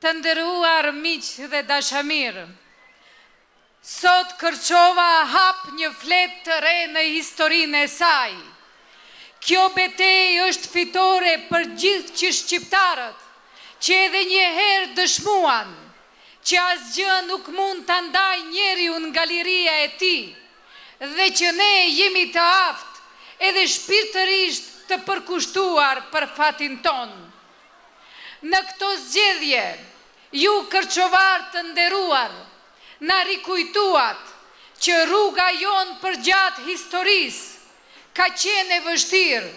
Të nderuar miq dhe dashamirë, sot Kërçova hap një fletë të re në historinë e saj. Kjo betejë është fitore për gjithë që shqiptarët, që edhe një herë dëshmuan, që asgjë nuk mund të ndaj njeriu nga liria e tij, dhe që ne jemi të aftë edhe shpirtërisht të përkushtuar për fatin tonë. Në këto zgjedhje, ju Kërçovar të nderuar, na rikujtuat që rruga jonë për gjatë historisë ka qenë e vështirë,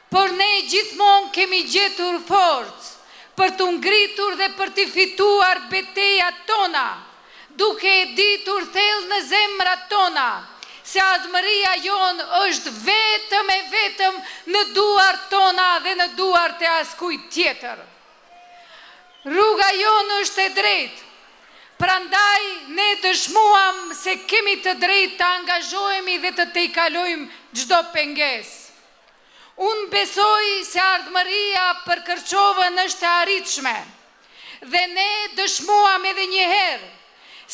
por ne gjithmonë kemi gjetur forcë për të ngritur dhe për të fituar betejat tona, duke e ditur thellë në zemrat tona se ardhmëria jonë është vetëm e vetëm në duart tona dhe në duart e askujt tjetër. Rruga jonë është e drejtë, prandaj ne dëshmuam se kemi të drejtë të angazhohemi dhe të tejkalojmë çdo pengesë. Unë besoj se ardhmëria për Kërçovën është e arritshme dhe ne dëshmuam edhe një herë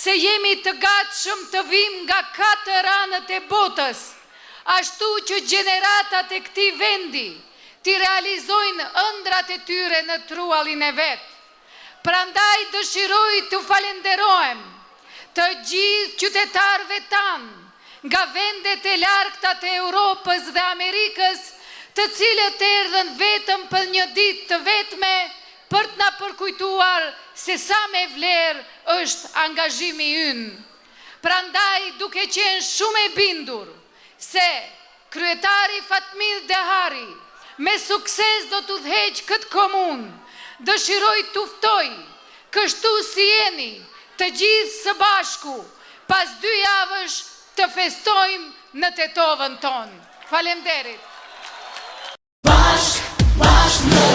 se jemi të gatshëm të vim nga 4 anët e botës, ashtu që gjeneratat e këtij vendi t'i realizojnë ëndrat e tyre në truallin e vet. Prandaj dëshiroj të falenderohem të gjithë qytetarëve tanë nga vendet e largta të Europës dhe Amerikës, të cilët erdhën vetëm për një ditë të vetme për të na përkujtuar se sa me vlerë është angazhimi ynë. Prandaj, duke qenë shumë e bindur se kryetari Fatmir Dehari me sukses do të udhëheqë këtë komunë, dëshiroj të ftoj, kështu si jeni, të gjithë së bashku, pas 2 javësh të festojmë në Tetovën tonë. Faleminderit. Bashk në